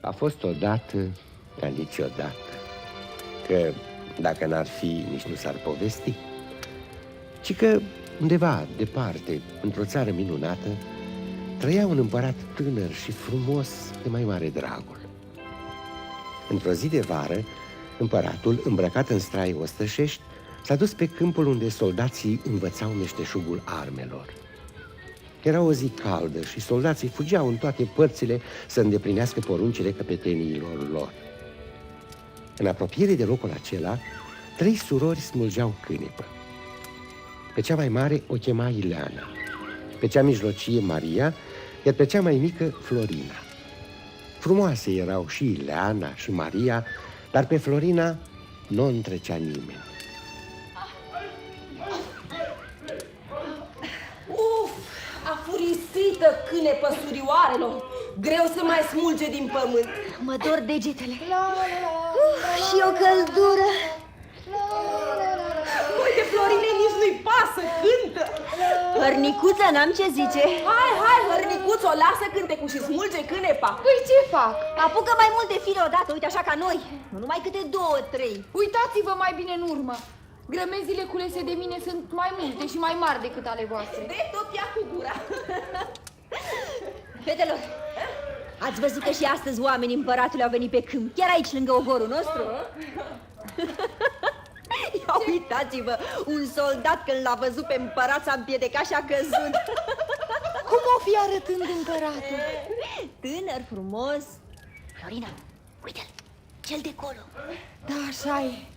A fost odată ca niciodată. Că dacă n-ar fi, nici nu s-ar povesti. Ci că undeva departe, într-o țară minunată, trăia un împărat tânăr și frumos de mai mare dragul. Într-o zi de vară, împăratul, îmbrăcat în strai ostrășești, s-a dus pe câmpul unde soldații învățau meșteșugul armelor. Era o zi caldă și soldații fugeau în toate părțile să îndeplinească poruncile căpeteniilor lor. În apropiere de locul acela, 3 surori smulgeau cânepă. Pe cea mai mare o chema Ileana, pe cea mijlocie Maria, iar pe cea mai mică Florina. Frumoase erau și Ileana și Maria, dar pe Florina nu o întrecea nimeni. Afurisită cânepă surioarelor, greu să mai smulge din pământ. Mă dor degetele. Și o căldură. Uite, Florine nici nu-i pasă, cântă. Hărnicuța, n-am ce zice. Hai, hărnicuțo, lasă cântecul și smulge cânepa. Păi ce fac? Apucă mai multe fire odată, uite așa ca noi. Nu numai câte 2-3. Uitați-vă mai bine în urmă. Grămezile culese de mine sunt mai multe și mai mari decât ale voastre. De tot ia cu gura. Fetelor, ați văzut că și astăzi oamenii împăratului au venit pe câmp, chiar aici lângă ogorul nostru? Ia uitați-vă, un soldat când l-a văzut pe împărat s-a împiedecat și a căzut. Cum o fi arătând împăratul? Tânăr, frumos. Florina, uite-l, cel de colo. Da, așa-i.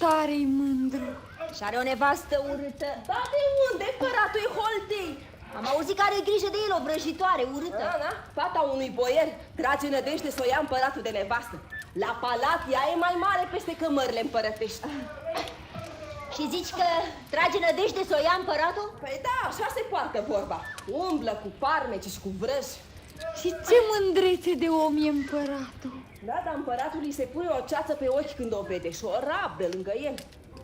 Tare-i mândru. Și are o nevastă urâtă. Dar de unde? Împăratul e holdei. Am auzit că are grijă de el, o vrăjitoare urâtă. Da, fata unui boier trage nădejde să o ia împăratul de nevastă. La palat ea e mai mare peste cămările împărătești. Și zici că trage nădejde să o ia împăratul? Păi da, așa se poartă vorba. Umblă cu farmeci și cu vrăji. Și ce mândrețe de om e împăratul. Da, dar împăratul îi se pune o ceață pe ochi când o vede și o rabdă lângă el.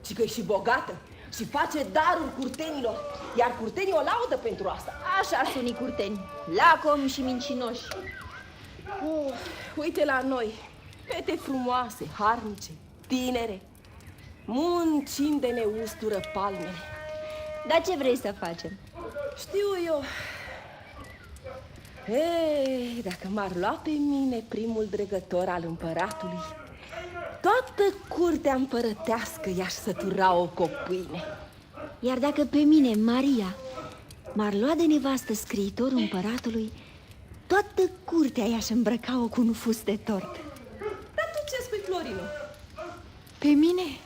Și că e și bogată și face daruri curtenilor, iar curtenii o laudă pentru asta. Așa sunt unii curteni, lacomi și mincinoși. Uite la noi, fete frumoase, harnice, tinere, muncim de ne ustură palmele. Dar ce vrei să facem? Știu eu. Ei, dacă m-ar lua pe mine primul dregător al împăratului, toată curtea împărătească i-aș sătura-o cu o pâine. Iar dacă pe mine, Maria, m-ar lua de nevastă scriitorul împăratului, toată curtea i-aș îmbrăca-o cu un fus de tort. Dar tu ce spui, Florino? Pe mine,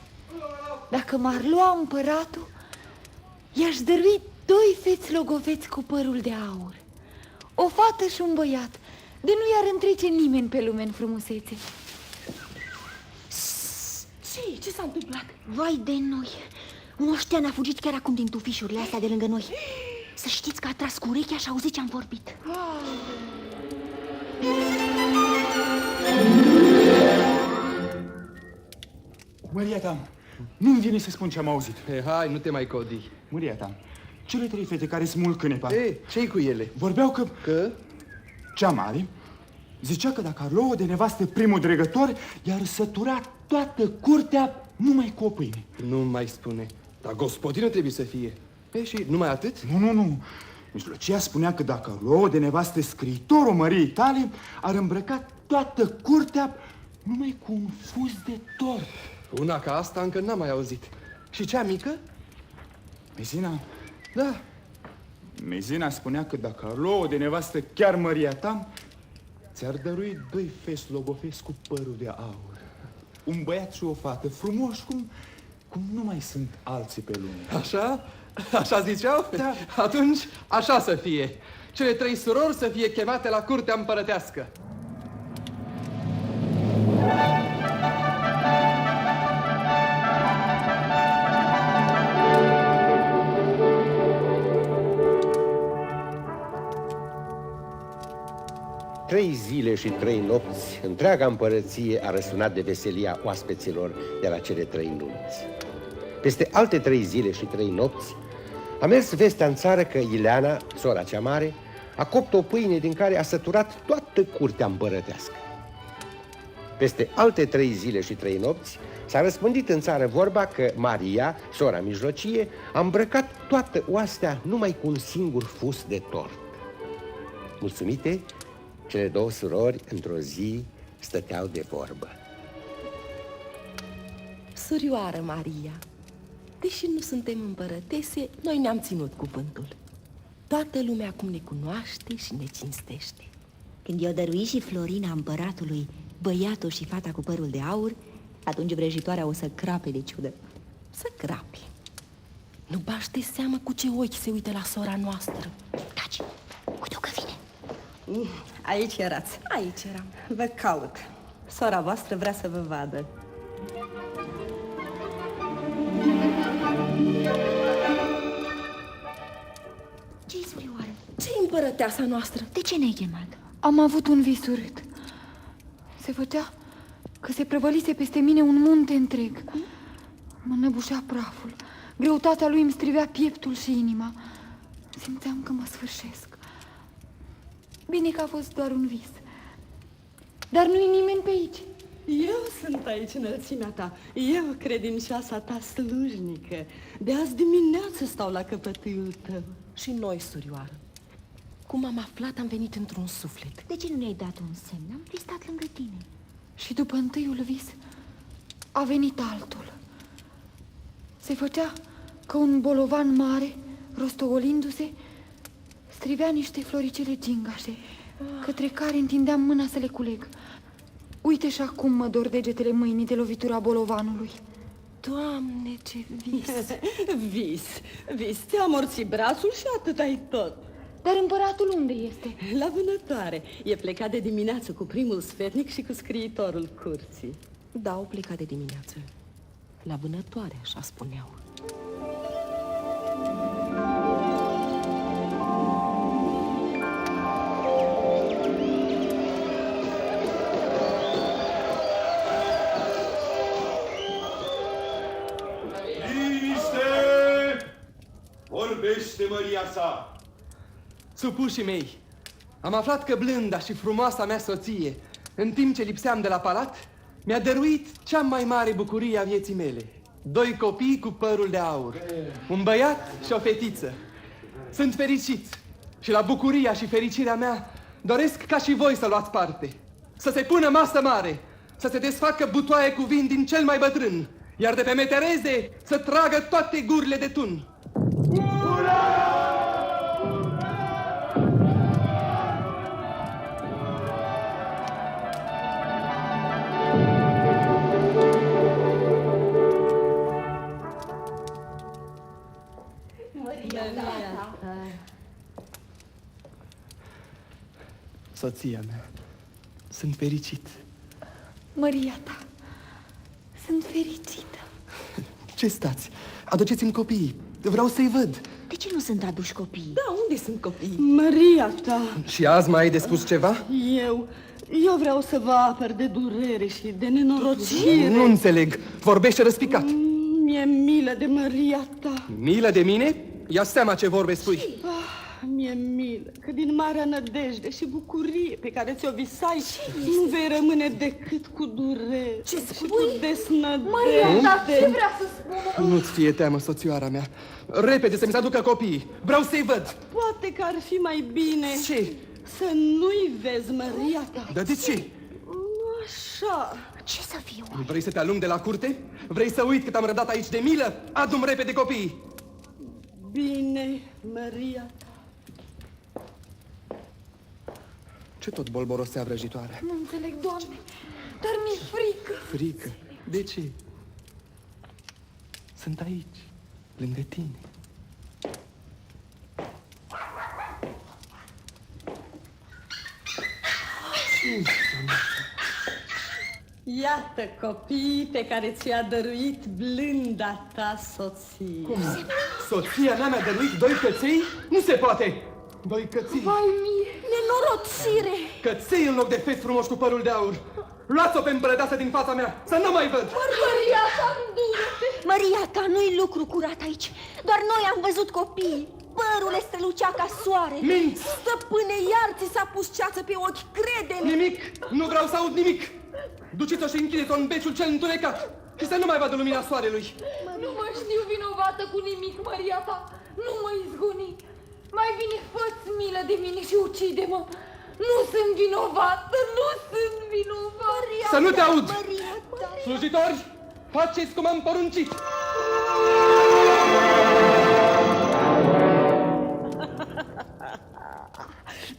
dacă m-ar lua împăratul, i-aș dărui 2 feți logoveți cu părul de aur, o fată și un băiat, de nu i-ar întrece nimeni pe lume în frumusețe. Ce s-a întâmplat? Vai de noi! Un oștean a fugit chiar acum din tufișurile astea de lângă noi. Să știți că a tras cu urechea și a auzit ce-am vorbit. Măria ta, nu-mi vine să spun ce-am auzit. Hai, nu te mai codi. Măria ta, cele 3 fete care smulg cânepa Ce-i cu ele? vorbeau că cea mare zicea că dacă ar lua de nevastă primul dregător, i-ar sătura toată curtea numai cu o pâine. Nu mai spune. Dar gospodină trebuie să fie. Și numai atât? Nu. Mijlocia spunea că dacă lua de nevastă scriitorul măriei tale, ar îmbrăca toată curtea numai cu un fus de tort. Una ca asta încă n-am mai auzit. Și cea mică? Mezina? Da. Mezina spunea că dacă ar lua de nevastă chiar măria ta, ți-ar dărui 2 fesi logofesi cu părul de aur. Un băiat și o fată frumoși cum nu mai sunt alții pe lume. Așa? Așa ziceau? Da. Atunci, așa să fie. Cele 3 surori să fie chemate la curtea împărătească. Trei zile și 3 nopți, întreaga împărăție a răsunat de veselia oaspeților de la cele 3 nunți. Peste alte 3 zile și 3 nopți, a mers vestea în țară că Ileana, sora cea mare, a copt o pâine din care a săturat toată curtea împărătească. Peste alte 3 zile și 3 nopți s-a răspândit în țară vorba că Maria, sora mijlocie, a îmbrăcat toată oastea numai cu un singur fus de tort. Mulțumite, cele 2 surori într-o zi stăteau de vorbă. Surioară Maria, deși nu suntem împărătese, noi ne-am ținut cuvântul. Toată lumea acum ne cunoaște și ne cinstește. Când i-o dărui și Florina împăratului băiatul și fata cu părul de aur, atunci vrăjitoarea o să crape de ciudă. Să crape. Nu bași de seamă cu ce ochi se uită la sora noastră. Taci, uite-o că vine. Aici erați. Aici eram. Vă caut. Sora voastră vrea să vă vadă. Ce-i, surioară? Ce-i împărăteasa noastră? De ce ne-ai chemat? Am avut un vis urât. Se făcea că se prăvălise peste mine un munte întreg. Mă năbușea praful. Greutatea lui îmi strivea pieptul și inima. Simțeam că mă sfârșesc. Bine că a fost doar un vis. Dar nu-i nimeni pe aici. Eu sunt aici, înălțimea ta. Eu, credincioasa ta slujnică. De azi dimineață stau la căpătâiul tău. Și noi, surioară. Cum am aflat, am venit într-un suflet. De ce nu ne-ai dat un semn? Am fi stat lângă tine. Și după întâiul vis a venit altul. Se făcea că un bolovan mare, rostogolindu-se, strivea niște floricele gingașe, către care întindeam mâna să le culeg. Uite și acum mă dor degetele mâinii de lovitura bolovanului. Doamne, ce vis! Vis, ți-a amorțit brațul și atât ai tot. Dar împăratul unde este? La vânătoare. E plecat de dimineață cu primul sfetnic și cu scriitorul curții. Da, au plecat de dimineață. La vânătoare, așa spuneau. Liniște! Vorbește măria sa! Supușii mei, am aflat că blânda și frumoasa mea soție, în timp ce lipseam de la palat, mi-a dăruit cea mai mare bucurie a vieții mele. 2 copii cu părul de aur, un băiat și o fetiță. Sunt fericit și la bucuria și fericirea mea doresc ca și voi să luați parte. Să se pună masă mare, să se desfacă butoaie cu vin din cel mai bătrân, iar de pe metereze să tragă toate gurile de tun. Soția mea, sunt fericit. Maria ta, sunt fericită. Ce stați? Aduceți-mi copiii. Vreau să-i văd. De ce nu sunt aduși copiii? Da, unde sunt copiii? Maria ta, Și azi mai ai de spus ceva? eu vreau să vă apăr de durere și de nenorocire. Nu înțeleg. Vorbește răspicat. Mi-e milă de Maria ta. Milă de mine? Ia seama ce vorbe spui. Mi-e milă că din marea nădejde și bucurie pe care ți-o visai nu vei rămâne decât cu durere. Ce și spui? cu desnădejde. Maria ta, ce vrea să spună? Nu-ți fie teamă, soțioara mea. Repede să-mi se aducă copiii. Vreau să-i văd. Poate că ar fi mai bine Ce? să nu-i vezi, Maria ta. Dar de ce? Nu așa. Ce să fiu? Vrei să te alung de la curte? Vrei să uit cât am rădat aici de milă? Adu-mi repede copiii. Bine, Maria ta. Ce tot bolborosea vrăjitoarea? Nu înțeleg, Doamne, dar mi-e frică. Frică. De ce? Sunt aici, lângă tine. Iată copiii pe care ți-a dăruit blânda ta soție. Soția mea mi-a dăruit 2 căței? Nu se poate! 2 căței! Vai mie! Nenorocire! Căței în loc de feți frumoși cu părul de aur! Luați-o pe împărăteasă din fața mea, să nu mai văd! Maria ta, îndură-te! Maria ta, nu-i lucru curat aici. Doar noi am văzut copii. Părul le strălucea ca soare. Minți! Stăpâne, iar ți s-a pus ceață pe ochi, crede-ne! Nimic! Nu vreau să aud nimic! Duceți-o și închideți-o în beciul cel întunecat și să nu mai vadă lumina soarelui. Nu mă știu vinovată cu nimic, Maria ta. Nu mă izguni. Mai bine fă-ți milă de mine și ucide-mă. Nu sunt vinovată, nu sunt vinovată. Să nu te aud! Slujitori, faceți cum am poruncit.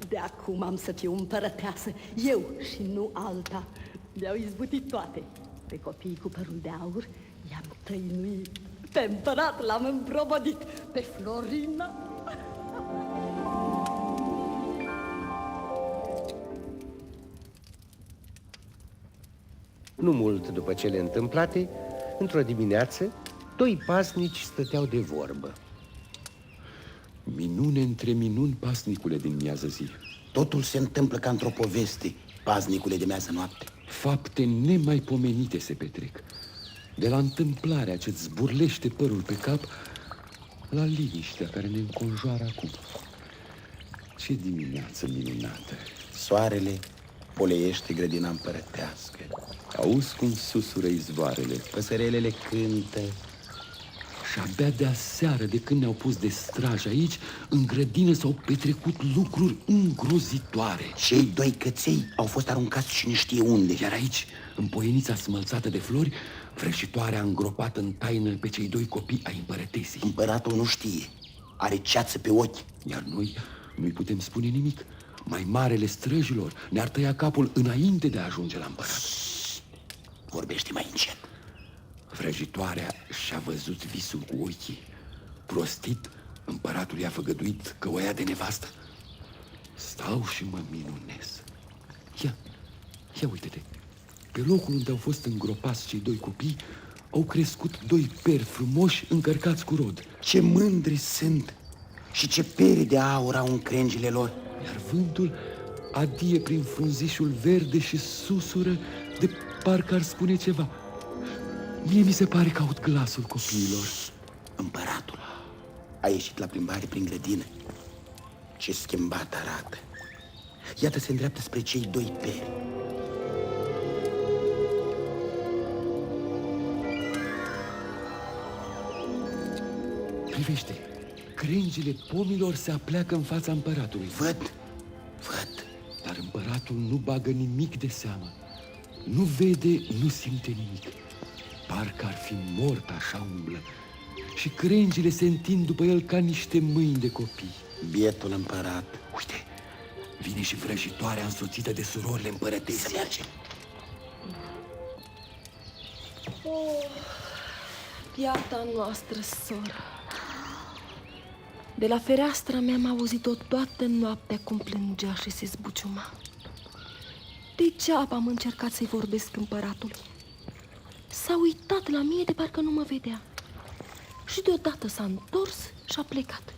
De acum am să fiu împărăteasă, eu și nu alta. Le-au izbutit toate. Pe copiii cu părul de aur i-am tăinuit. Pe împărat l-am împrobodit. Pe Florina... Nu mult după cele întâmplate, într-o dimineață, doi pasnici stăteau de vorbă. Minune între minuni, pasnicule din miază zi. Totul se întâmplă ca într-o poveste, paznicule de miază noapte. Fapte nemaipomenite se petrec. De la întâmplarea ce-ți zburlește părul pe cap, la liniștea care ne înconjoară acum. Ce dimineață minunată! Soarele poleiește grădina împărătească. Auzi cum susură izvoarele. Păsărelele cântă. Și abia de aseară, de când ne-au pus de straj aici, în grădină s-au petrecut lucruri îngrozitoare. Cei doi căței au fost aruncați cine știe unde. Iar aici, în poienița smălțată de flori, vrăjitoarea a îngropat în taină pe cei doi copii ai împărătesei. Împăratul nu știe. Are ceață pe ochi. Iar noi nu-i putem spune nimic. Mai marele străjilor ne-ar tăia capul înainte de a ajunge la împărat. Vorbește mai încet. Vrăjitoarea și-a văzut visul cu ochii. Prostit, împăratul i-a făgăduit că o ia de nevastă. Stau și mă minunez. Ia uite-te. Pe locul unde au fost îngropați cei doi copii, au crescut doi peri frumoși încărcați cu rod. Ce mândri sunt și ce pere de aur au în crengile lor. Iar vântul adie prin frunzișul verde și susură de parcă ar spune ceva. Mie mi se pare că aud glasul copiilor. Împăratul a ieșit la plimbare prin grădină. Ce schimbat arată. Iată se îndreaptă spre cei doi peri. Privește, crengile pomilor se apleacă în fața împăratului. Văd. Dar împăratul nu bagă nimic de seamă. Nu vede, nu simte nimic. Parcă ar fi mort, așa umblă. Și crengile se întind după el ca niște mâini de copii. Bietul împărat. Uite, vine și vrăjitoarea însoțită de surorile împărătese. Să mergem. Biata noastră soră. De la fereastra mea am auzit-o toată noaptea cum plângea și se zbuciuma. Degeaba am încercat să-i vorbesc împăratului. S-a uitat la mine de parcă nu mă vedea. Și deodată s-a întors și a plecat.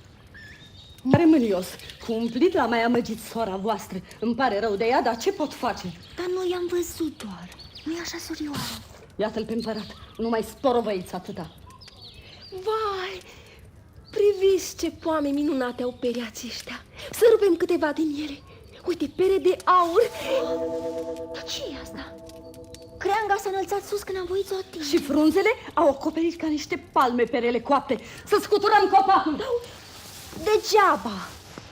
Mare mânios, cumplit l-a mai amăgit sora voastră. Îmi pare rău de ea, dar ce pot face? Dar noi am văzut doar. Nu-i așa, surioară? Iată-l pe împărat, nu mai sporovăiți atâta. Vai, priviți ce poame minunate au perii aceștia. Să rupem câteva din ele. Uite, pere de aur. Dar ce e asta? Creanga s-a înălțat sus când am voit să o ating. Și frunzele au acoperit ca niște palme perele coapte. Să scuturăm copacul.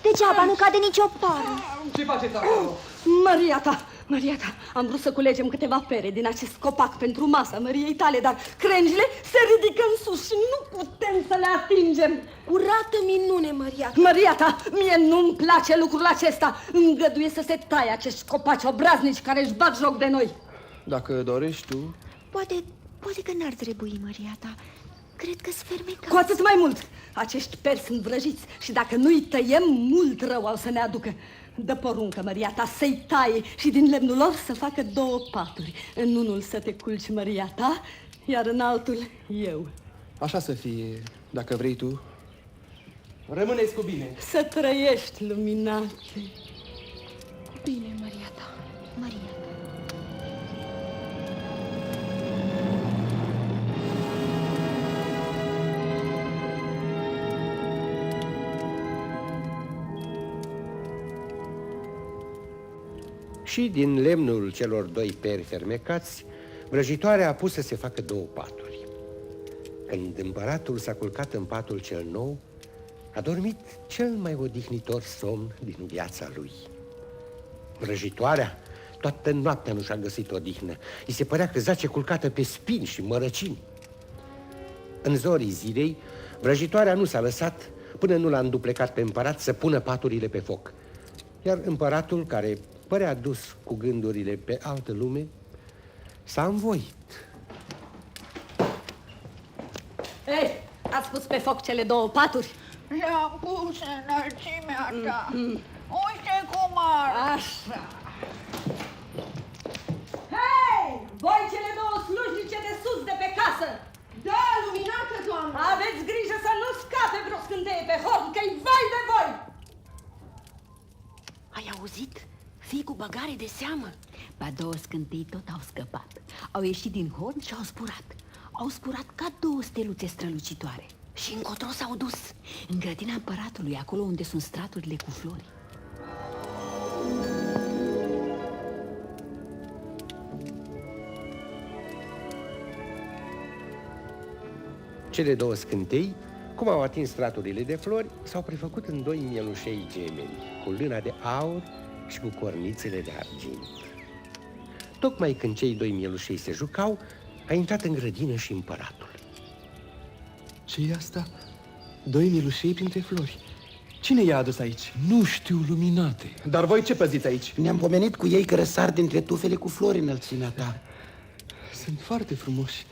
Degeaba nu cade nicio pară. Ce faceți acolo? Maria ta, am vrut să culegem câteva pere din acest copac pentru masa Măriei tale, dar crengile se ridică în sus și nu putem să le atingem. Curată minune, Maria. Maria ta, mie nu-mi place lucrul acesta. Îngăduie să se taie acești copaci obraznici care își bat joc de noi. Dacă dorești tu... Poate că n-ar trebui, Maria ta. Cred că-s fermecați. Cu atât mai mult. Acești peri sunt vrăjiți și dacă nu-i tăiem, mult rău au să ne aducă. Dă poruncă, Maria ta, să-i taie și din lemnul lor să facă 2 paturi. În unul să te culci, Maria ta, iar în altul eu. Așa să fie, dacă vrei tu. Rămâneți cu bine. Să trăiești, luminate. Bine, Maria ta. Maria ta. Și din lemnul celor doi peri fermecați, vrăjitoarea a pus să se facă 2 paturi. Când împăratul s-a culcat în patul cel nou, a dormit cel mai odihnitor somn din viața lui. Vrăjitoarea toată noaptea nu și-a găsit odihnă. I se părea că zace culcată pe spini și mărăcini. În zorii zilei, vrăjitoarea nu s-a lăsat până nu l-a înduplecat pe împărat să pună paturile pe foc. Iar împăratul, care părea dus cu gândurile pe altă lume, s-a învoit. Ei, ați pus pe foc cele 2 paturi? Le-am pus înălțimea ta. Uite cum Așa. Hei, voi cele 2 slujnice de sus de pe casă! Da, luminată, doamnă! Aveți grijă să nu scape vreo scânteie pe horn, că-i vai de voi! Ai auzit? Fii cu băgare de seamă. Ba 2 scântei tot au scăpat. Au ieșit din horn și au spurat. Au spurat ca 2 steluțe strălucitoare. Și încotro s-au dus. În grădina împăratului, acolo unde sunt straturile cu flori. Cele 2 scântei, cum au atins straturile de flori, s-au prefăcut în 2 mielușei gemeni, cu lâna de aur și cu cornițele de argint. Tocmai când cei 2 mielușei se jucau, a intrat în grădină și împăratul. Ce-i asta? 2 mielușei printre flori. Cine i-a adus aici? Nu știu, luminate. Dar voi ce păziți aici? Ne-am pomenit cu ei că răsar dintre tufele cu flori înălțimea ta. Sunt foarte frumoși.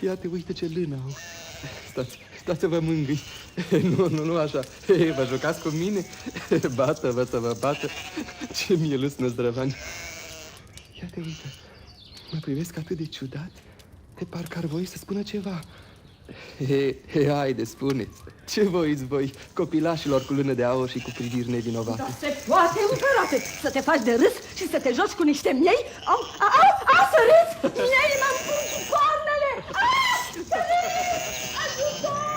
Iată, uite ce lână au. Stați să vă mângâi. Nu așa. Vă jucați cu mine? Bată-vă să vă bată. Ce mielus năzdrăvani. Iată, uite. Mă privesc atât de ciudat, de parcă ar voi să spună ceva. Haide, spuneți. Ce voiți voi, copilașilor cu lână de aur și cu priviri nevinovate? Dar se poate, împărate, să te faci de râs și să te joci cu niște miei? Să râs! Miei m-am pus cu coarnele! Să râs! Ajutor!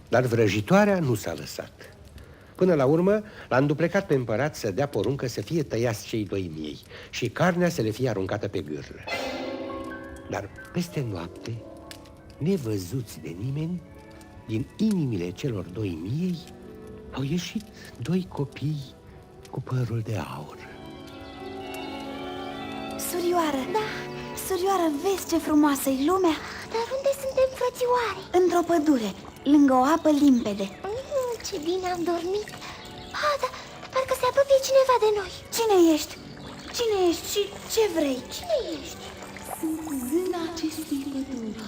Dar vrăjitoarea nu s-a lăsat. Până la urmă, l-a înduplecat pe împărat să dea poruncă să fie tăiați cei 2 miei și carnea să le fie aruncată pe gârlă. Dar peste noapte, nevăzuți de nimeni, din inimile celor 2 miei au ieșit 2 copii cu părul de aur. Surioară, da, surioară, vezi ce frumoasă e lumea? Dar unde suntem, frățioare? Într-o pădure, lângă o apă limpede. Ce bine am dormit. Da, parcă se apropie cineva de noi. Cine ești? Cine ești și ce vrei? Cine ești? Sunt zâna acestei păduri.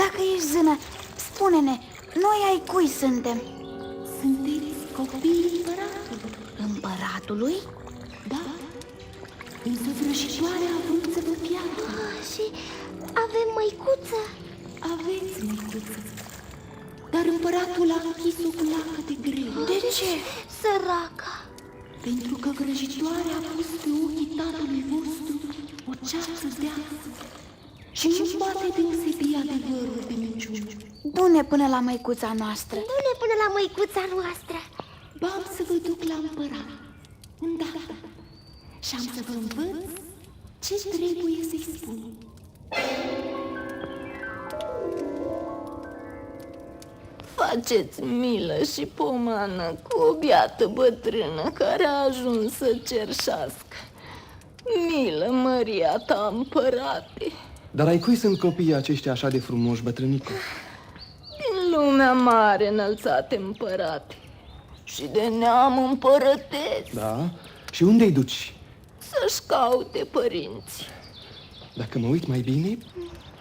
Dacă ești zână, spune-ne, noi ai cui suntem? Sunteți copiii împăratului. Împăratului? Da. Însă vrăjitoarea a vrut să vă piardă. Și avem măicuță? Aveți măicuță. Dar împăratul a închis-o cu lacăte grele. De ce? Săraca. Pentru că vrăjitoarea a pus pe ochii tatălui vostru o ceață deasă și nu poate deosebi adevărul de minciună. Du-ne până la măicuța noastră. Du-ne până la măicuța noastră. Am să vă duc la împărat, îndată, și am să vă învăț ce trebuie să-i spun. Faceți milă și pomană cu o biată bătrână care a ajuns să cerșească. Milă, măria ta, împărate. Dar ai cui sunt copiii aceștia așa de frumoși, bătrânică? Din lumea mare înălțate, împărate, și de neam împărătesc. Da? Și unde-i duci? Să-și caute părinți. Dacă mă uit mai bine,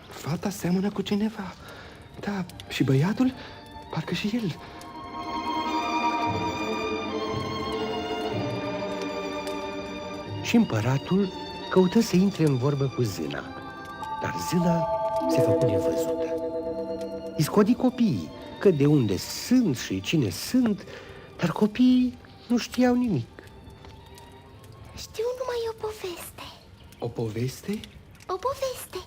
fata seamănă cu cineva. Da, și băiatul, parcă și el. Și împăratul căută să intre în vorbă cu zâna, dar zâna se făcu nevăzută. Îi scodi copiii, că de unde sunt și cine sunt, dar copiii nu știau nimic. poveste. O poveste? O poveste.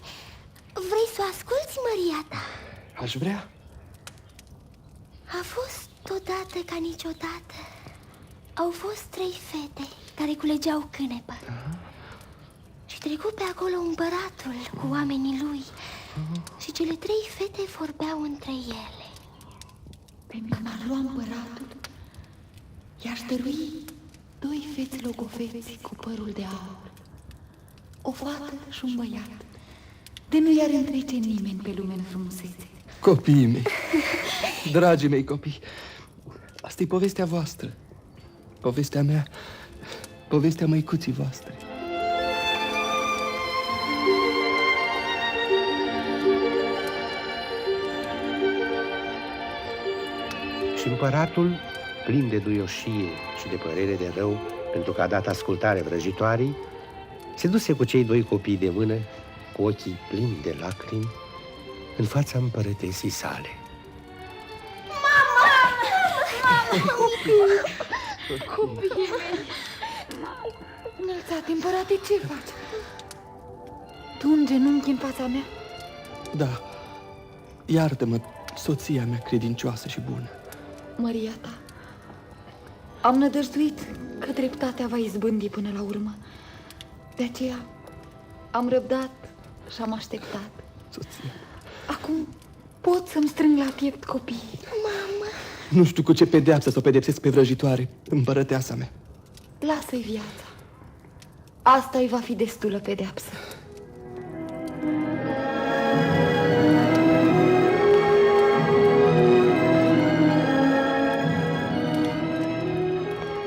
Vrei să o asculți, măria ta? Aș vrea. A fost odată ca niciodată. Au fost 3 fete care culegeau cânepă. Și trecu pe acolo împăratul cu oamenii lui. Și cele 3 fete vorbeau între ele. Pe mine m-ar lua împăratul, i-aș dărui 2 feți logofeți cu părul de aur, o fată și un băiat, de nu i-ar întrece nimeni pe lume în frumusețe. Copiii mei, dragii mei copii, asta e povestea voastră. Povestea mea, povestea măicuții voastre. Și împăratul, plin de duioșie și de părere de rău, pentru că a dat ascultare vrăjitoarei, se duse cu cei 2 copii de mână, cu ochii plini de lacrimi, în fața împărătesii sale. Copiii mei! Înălțate, împărate, ce faci? Tu în genunchi în fața mea? Da, iartă-mă, soția mea credincioasă și bună. Măria ta, am nădăjduit că dreptatea va izbândi până la urmă. De aceea am răbdat și am așteptat. Soția. Acum pot să-mi strâng la piept copiii. Mamă! Nu știu cu ce pedeapsă să o pedepsesc pe vrăjitoare, împărăteasa mea. Lasă-i viața. Asta-i va fi destulă pedeapsă.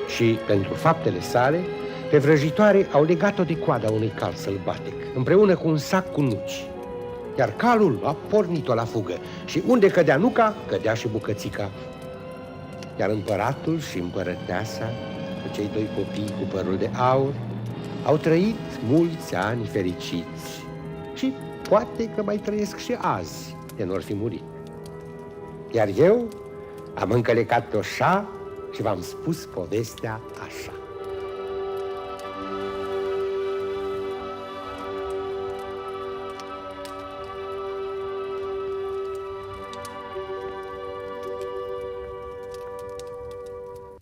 Și, pentru faptele sale, pe vrăjitoare au legat-o de coada unui cal sălbatic, împreună cu un sac cu nuci. Iar calul a pornit-o la fugă și unde cădea nuca, cădea și bucățica. Iar împăratul și împărăteasa, cu cei 2 copii cu părul de aur, au trăit mulți ani fericiți și poate că mai trăiesc și azi, de n-or fi murit. Iar eu am încălecat pe oșa și v-am spus povestea așa.